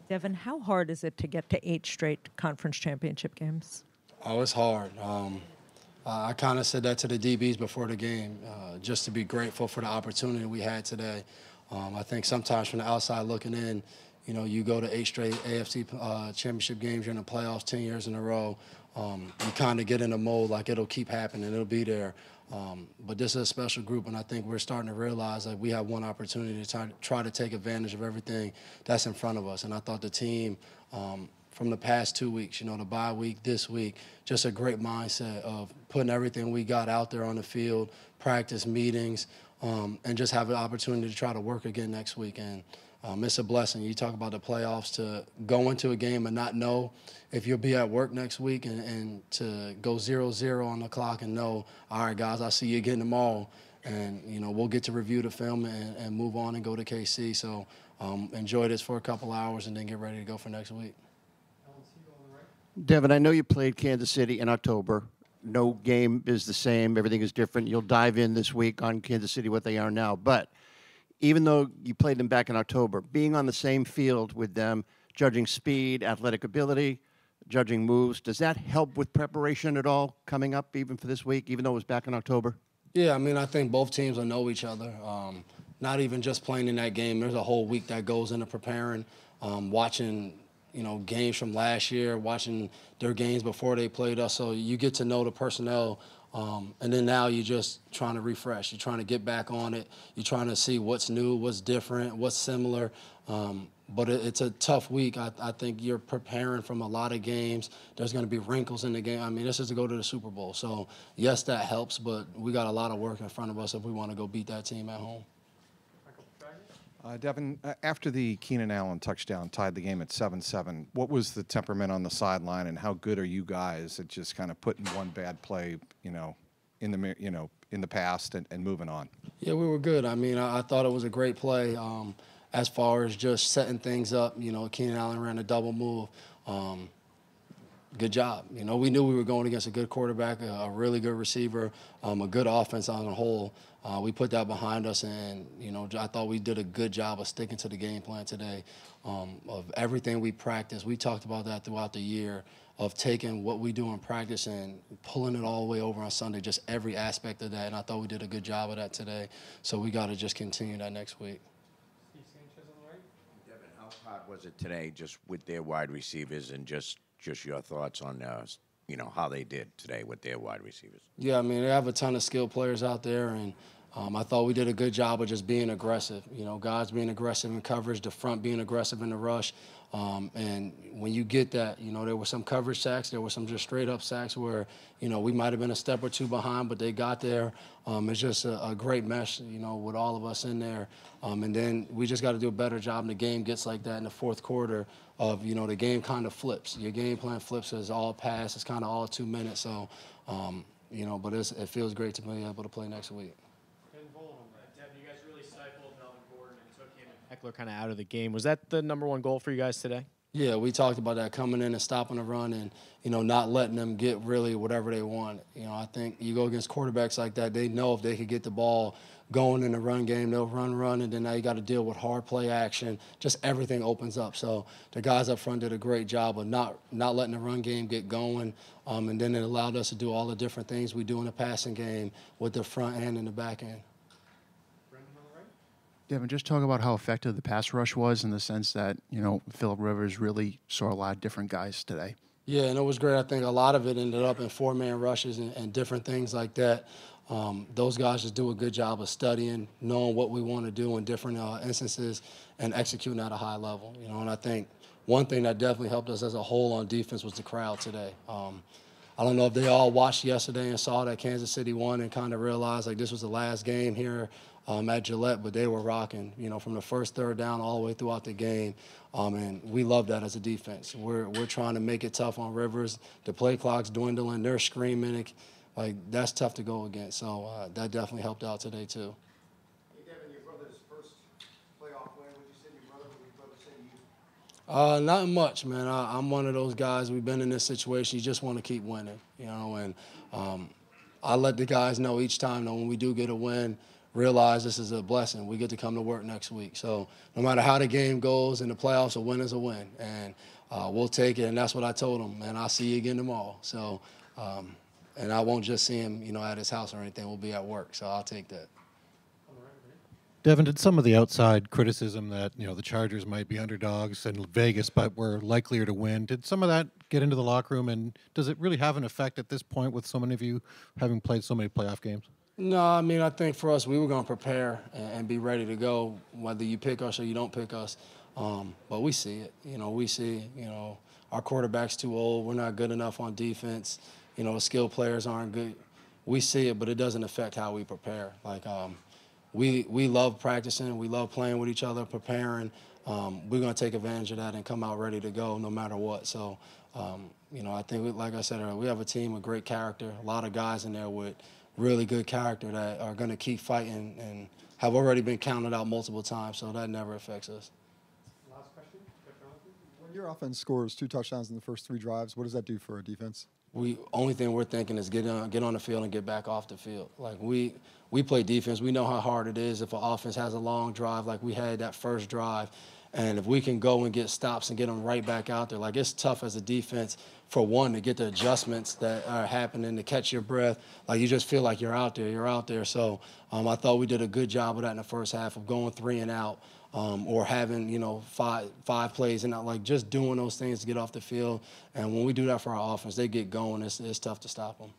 Devin, how hard is it to get to 8 straight conference championship games? Oh, it's hard. I kind of said that to the DBs before the game, just to be grateful for the opportunity we had today. I think sometimes from the outside looking in, you know, you go to 8 straight AFC Championship games, you're in the playoffs 10 years in a row. You kind of get in a mode like it'll keep happening, it'll be there. But this is a special group, and I think we're starting to realize that we have one opportunity to try to take advantage of everything that's in front of us. And I thought the team, from the past 2 weeks, you know, the bye week, this week, just a great mindset of putting everything we got out there on the field, practice, meetings, and just have an opportunity to try to work again next week. And it's a blessing. You talk about the playoffs, to go into a game and not know if you'll be at work next week, and to go 0-0 on the clock and know, all right, guys, I'll see you again tomorrow. And, you know, we'll get to review the film and move on and go to KC. So enjoy this for a couple hours and then get ready to go for next week. Devin, I know you played Kansas City in October. No game is the same. Everything is different. You'll dive in this week on Kansas City, what they are now. But even though you played them back in October, being on the same field with them, judging speed, athletic ability, judging moves, does that help with preparation at all coming up even for this week, even though it was back in October? Yeah, I mean, I think both teams will know each other. Not even just playing in that game. There's a whole week that goes into preparing, watching, you know, games from last year, watching their games before they played us. So you get to know the personnel, and then now you're just trying to refresh. You're trying to get back on it. You're trying to see what's new, what's different, what's similar. But it's a tough week. I think you're preparing from a lot of games. There's going to be wrinkles in the game. I mean, this is to go to the Super Bowl. So, yes, that helps, but we got a lot of work in front of us if we want to go beat that team at home. Devin, after the Keenan Allen touchdown tied the game at 7-7, what was the temperament on the sideline, and how good are you guys at just kind of putting one bad play, in the past and moving on? Yeah, we were good. I mean, I thought it was a great play as far as just setting things up. You know, Keenan Allen ran a double move. Good job. You know, we knew we were going against a good quarterback, a really good receiver, a good offense on the whole. We put that behind us, and, you know, I thought we did a good job of sticking to the game plan today, of everything we practiced. We talked about that throughout the year, of taking what we do in practice and pulling it all the way over on Sunday, just every aspect of that. And I thought we did a good job of that today. So we got to just continue that next week. Devin, how hard was it today just with their wide receivers, and just your thoughts on how they did today with their wide receivers? Yeah, I mean, they have a ton of skilled players out there, and I thought we did a good job of just being aggressive. You know, guys being aggressive in coverage, the front being aggressive in the rush. And when you get that, you know, there were some coverage sacks, there were some just straight-up sacks where, you know, we might have been a step or two behind, but they got there. It's just a great mesh, you know, with all of us in there. And then we just got to do a better job, and the game gets like that in the fourth quarter of, you know, the game kind of flips. Your game plan flips as all pass. It's kind of all 2 minutes. So, you know, but it feels great to be able to play next week. Devin, you guys really stifled Melvin Gordon and took him and Eckler kind of out of the game. Was that the #1 goal for you guys today? Yeah, we talked about that, coming in and stopping the run and, you know, not letting them get really whatever they want. You know, I think you go against quarterbacks like that, they know if they could get the ball going in the run game, they'll run, and then now you got to deal with hard play action. Just everything opens up. So the guys up front did a great job of not letting the run game get going, and then it allowed us to do all the different things we do in the passing game with the front end and the back end. Devin, just talk about how effective the pass rush was, in the sense that, you know, Phillip Rivers really saw a lot of different guys today. Yeah, and it was great. I think a lot of it ended up in 4-man rushes and different things like that. Those guys just do a good job of studying, knowing what we want to do in different instances, and executing at a high level. You know, and I think one thing that definitely helped us as a whole on defense was the crowd today. I don't know if they all watched yesterday and saw that Kansas City won and kind of realized like this was the last game here at Gillette, but they were rocking, you know, from the first third down all the way throughout the game. And we love that as a defense. We're trying to make it tough on Rivers. The play clock's dwindling. They're screaming. Like, that's tough to go against. So that definitely helped out today, too. Hey, Devin, your brother's first playoff win. Would you say your brother say to you? Not much, man. I'm one of those guys. We've been in this situation. You just want to keep winning, you know. And I let the guys know each time that when we do get a win, realize this is a blessing. We get to come to work next week. So no matter how the game goes in the playoffs, a win is a win. And we'll take it, and that's what I told him. And I'll see you again tomorrow. So, and I won't just see him, at his house or anything. We'll be at work, so I'll take that. Devin, did some of the outside criticism that, the Chargers might be underdogs in Vegas but were likelier to win, did some of that get into the locker room, and does it really have an effect at this point with so many of you having played so many playoff games? No, I think for us, we were going to prepare and be ready to go, whether you pick us or you don't pick us. But we see it. We see, our quarterback's too old. We're not good enough on defense. The skilled players aren't good. We see it, but it doesn't affect how we prepare. We love practicing. We love playing with each other, preparing. We're going to take advantage of that and come out ready to go no matter what. So, I think, like I said earlier, we have a team with great character, a lot of guys in there with really good character that are going to keep fighting and have already been counted out multiple times, so that never affects us. Last question. When your offense scores 2 touchdowns in the first 3 drives, what does that do for a defense? Only thing we're thinking is get on the field and get back off the field. We play defense. We know how hard it is if an offense has a long drive like we had that first drive. And if we can go and get stops and get them right back out there, it's tough as a defense, for one, to get the adjustments that are happening, to catch your breath. You just feel like you're out there. So I thought we did a good job of that in the first half of going 3 and out, or having, five plays and out, just doing those things to get off the field. And when we do that for our offense, they get going. It's tough to stop them.